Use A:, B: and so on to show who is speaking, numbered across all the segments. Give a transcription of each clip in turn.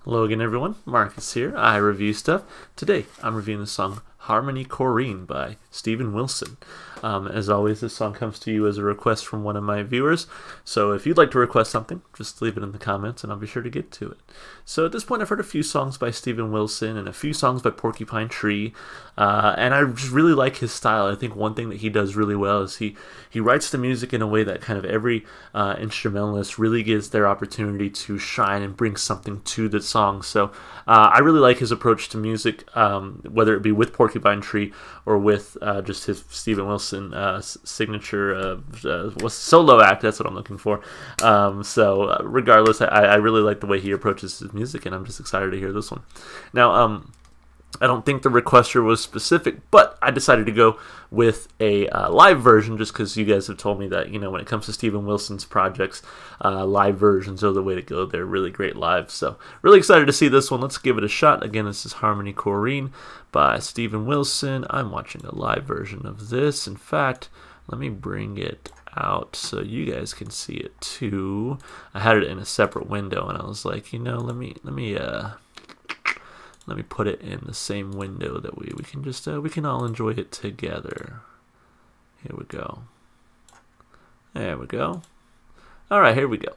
A: Hello again everyone, Marcus here, I review stuff. Today I'm reviewing the song Harmony Korine by Steven Wilson. As always, this song comes to you as a request from one of my viewers, so if you'd like to request something, just leave it in the comments and I'll be sure to get to it. So at this point I've heard a few songs by Steven Wilson and a few songs by Porcupine Tree, and I just really like his style. I think one thing that he does really well is he writes the music in a way that kind of every instrumentalist really gets their opportunity to shine and bring something to the song. So I really like his approach to music, whether it be with Porcupine Tree or with just his Steven Wilson signature solo act. That's what I'm looking for. So regardless, I really like the way he approaches his music, and I'm just excited to hear this one. Now, I don't think the requester was specific, but I decided to go with a live version just because you guys have told me that, you know, when it comes to Steven Wilson's projects, live versions are the way to go. They're really great live. So really excited to see this one. Let's give it a shot. Again, this is Harmony Korine by Steven Wilson. I'm watching a live version of this. In fact, let me bring it out so you guys can see it too. I had it in a separate window and I was like, you know, let me put it in the same window that we can just we can all enjoy it together. Here we go. There we go. All right, here we go.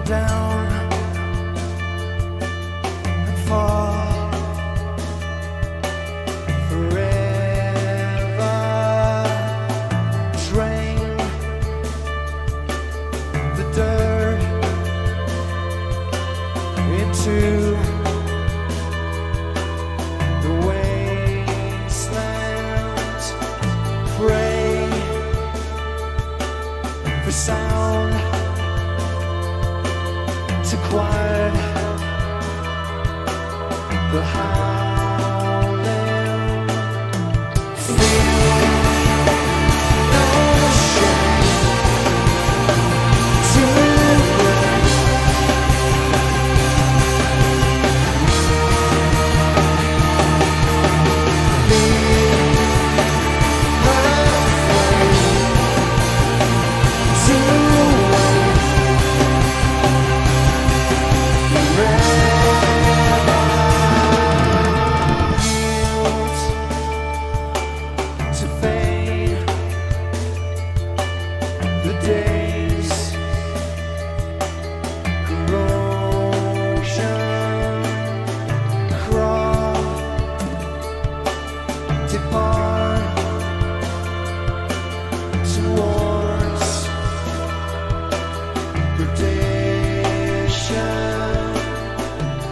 B: Down and fall forever. Drain the dirt into the wasteland. Pray for sound to quiet the howling. Feel no shame to break. Feel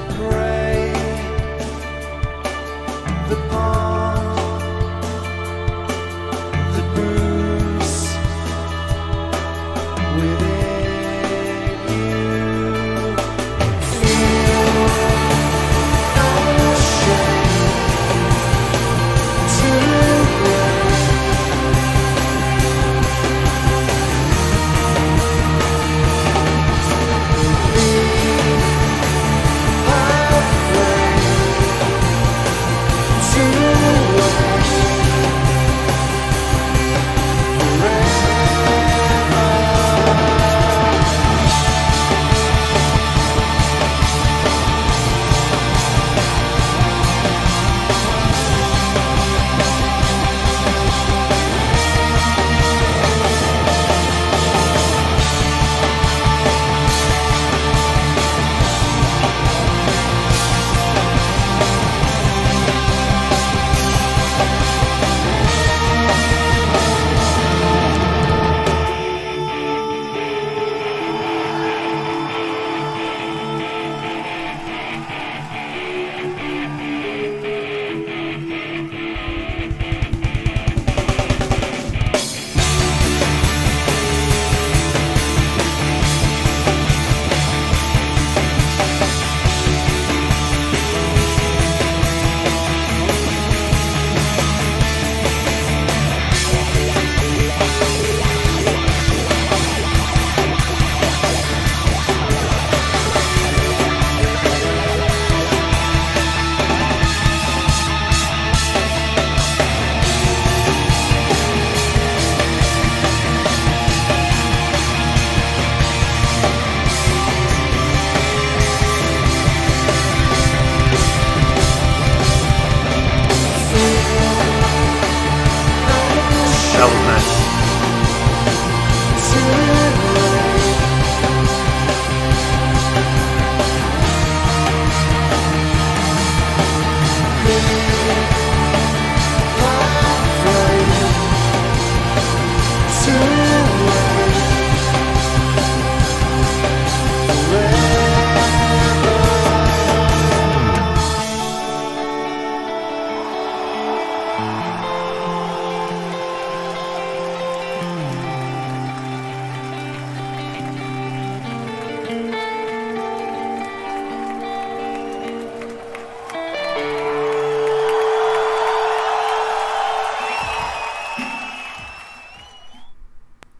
B: afraid to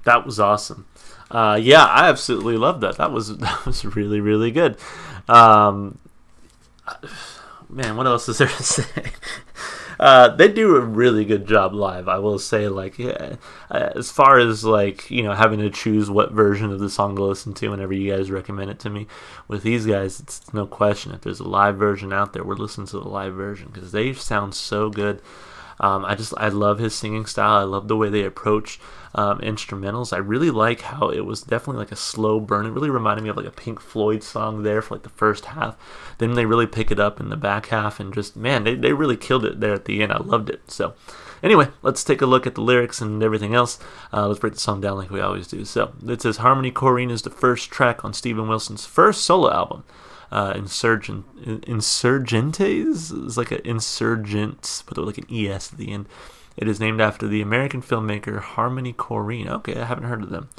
A: That was awesome. Yeah, I absolutely loved that. That was really, really good. Man, what else is there to say? They do a really good job live, I will say. Like, yeah, as far as like, you know, having to choose what version of the song to listen to whenever you guys recommend it to me, with these guys, it's no question. If there's a live version out there, we're listening to the live version because they sound so good. I love his singing style. I love the way they approach instrumentals. I really like how it was definitely like a slow burn. It really reminded me of like a Pink Floyd song there for like the first half. Then they really pick it up in the back half, and just, man, they really killed it there at the end. I loved it. So anyway, let's take a look at the lyrics and everything else. Let's break the song down like we always do. So it says, Harmony Korine is the first track on Steven Wilson's first solo album. Insurgentes is like an insurgent, but with like an ES at the end. It is named after the American filmmaker Harmony Korine. Okay, I haven't heard of them.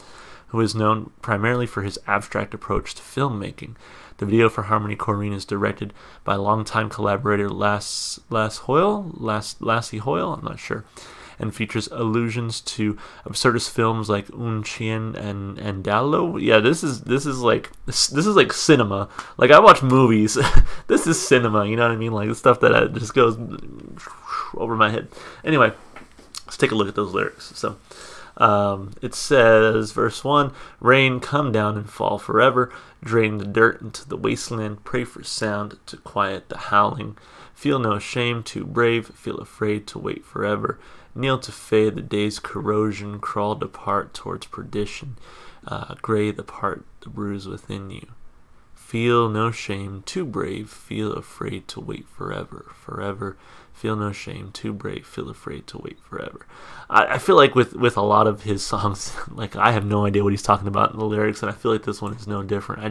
A: Who is known primarily for his abstract approach to filmmaking. The video for Harmony Korine is directed by longtime collaborator Lassie Hoyle, I'm not sure, and features allusions to absurdist films like Un Chien and Dallo. Yeah, this is like cinema. Like, I watch movies. This is cinema. You know what I mean? Like, the stuff that just goes over my head. Anyway, let's take a look at those lyrics. So, it says, verse 1, rain, come down and fall forever. Drain the dirt into the wasteland. Pray for sound to quiet the howling. Feel no shame, too brave. Feel afraid to wait forever. Kneel to fade the day's corrosion. Crawl depart towards perdition. Gray the part, the bruise within you. Feel no shame, too brave. Feel afraid to wait forever. Forever. Feel no shame, too brave. Feel afraid to wait forever. I feel like with a lot of his songs, like, I have no idea what he's talking about in the lyrics, and I feel like this one is no different.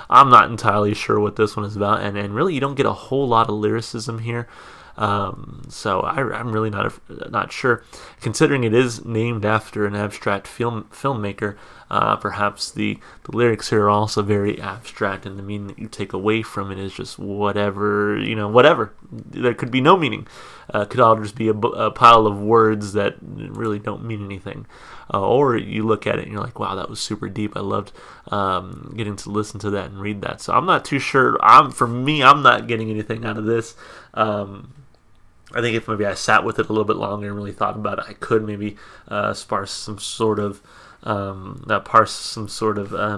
A: I'm not entirely sure what this one is about, and really you don't get a whole lot of lyricism here. So I'm really not sure. Considering it is named after an abstract filmmaker, perhaps the lyrics here are also very abstract, and the meaning that you take away from it is just whatever, whatever. There could be no meaning. Could all just be a pile of words that really don't mean anything. Or you look at it and you're like, wow, that was super deep. I loved getting to listen to that and read that. So I'm not too sure. For me, I'm not getting anything out of this. I think if maybe I sat with it a little bit longer and really thought about it, I could maybe parse some sort of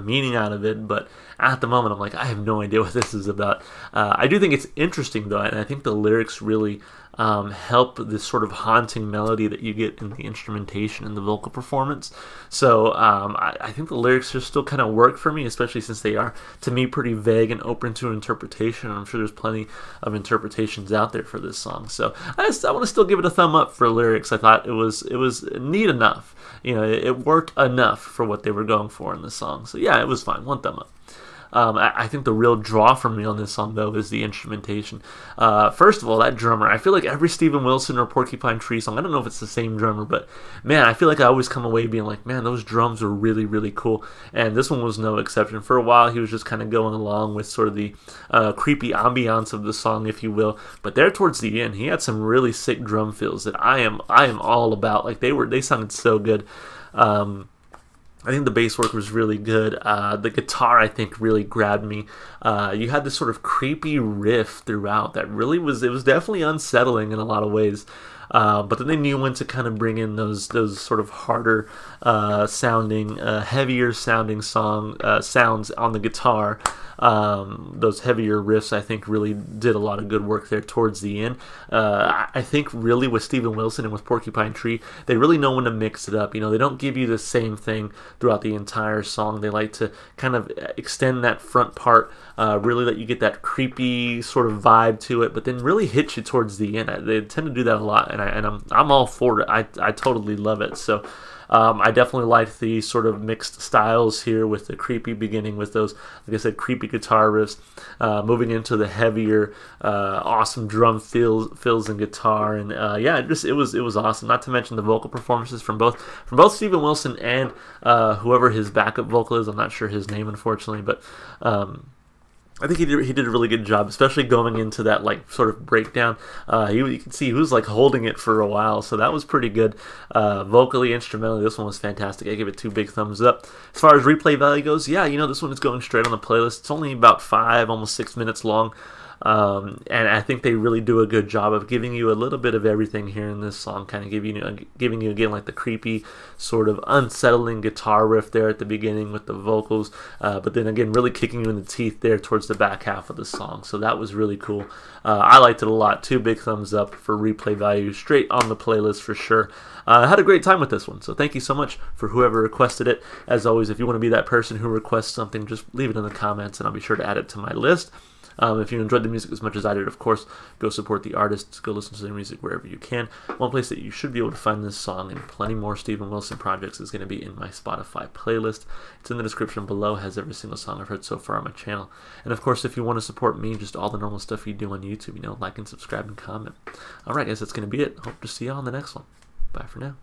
A: meaning out of it. But at the moment, I'm like, I have no idea what this is about. I do think it's interesting, though, and I think the lyrics really help this sort of haunting melody that you get in the instrumentation and the vocal performance. So I think the lyrics just still kind of work for me, especially since they are, to me, pretty vague and open to interpretation. I'm sure there's plenty of interpretations out there for this song. So I want to still give it a thumb up for lyrics. I thought it was neat enough. It worked enough for what they were going for in the song. So yeah, it was fine. One thumb up. I think the real draw for me on this song, though, is the instrumentation. First of all, that drummer. I feel like every Steven Wilson or Porcupine Tree song, I don't know if it's the same drummer, but man, I feel like I always come away being like, man, those drums are really, really cool. And this one was no exception. For a while, he was just kind of going along with sort of the creepy ambiance of the song, if you will. But there towards the end, he had some really sick drum fills that I am all about. Like, they sounded so good. I think the bass work was really good. The guitar, I think, really grabbed me. You had this sort of creepy riff throughout that really was definitely unsettling in a lot of ways. But then they knew when to kind of bring in those sort of harder sounding, heavier sounding sounds on the guitar. Those heavier riffs, I think, really did a lot of good work there towards the end. I think really with Steven Wilson and with Porcupine Tree, they really know when to mix it up. They don't give you the same thing throughout the entire song. They like to kind of extend that front part, really let you get that creepy sort of vibe to it, but then really hit you towards the end. They tend to do that a lot, and I'm all for it. I totally love it. So I definitely like the sort of mixed styles here with the creepy beginning with those, like I said, creepy guitar riffs, moving into the heavier, awesome drum fills and guitar, and yeah, it was awesome. Not to mention the vocal performances from both Steven Wilson and whoever his backup vocal is. I'm not sure his name, unfortunately, but I think he did a really good job, especially going into that like sort of breakdown. You can see he was like holding it for a while, so that was pretty good. Vocally, instrumentally, this one was fantastic. I give it 2 big thumbs up. As far as replay value goes, yeah, you know, this one is going straight on the playlist. It's only about 5, almost 6 minutes long. And I think they really do a good job of giving you a little bit of everything here in this song, kind of giving you again like the creepy sort of unsettling guitar riff there at the beginning with the vocals, but then again really kicking you in the teeth there towards the back half of the song. So that was really cool. I liked it a lot. 2 big thumbs up for replay value, straight on the playlist for sure. I had a great time with this one, so thank you so much for whoever requested it. As always, if you want to be that person who requests something, just leave it in the comments and I'll be sure to add it to my list. If you enjoyed the music as much as I did, of course, go support the artists, go listen to their music wherever you can. One place that you should be able to find this song and plenty more Steven Wilson projects is going to be in my Spotify playlist. It's in the description below, has every single song I've heard so far on my channel. And of course, if you want to support me, just all the normal stuff you do on YouTube, you know, like and subscribe and comment. Alright guys, that's going to be it. Hope to see you on the next one. Bye for now.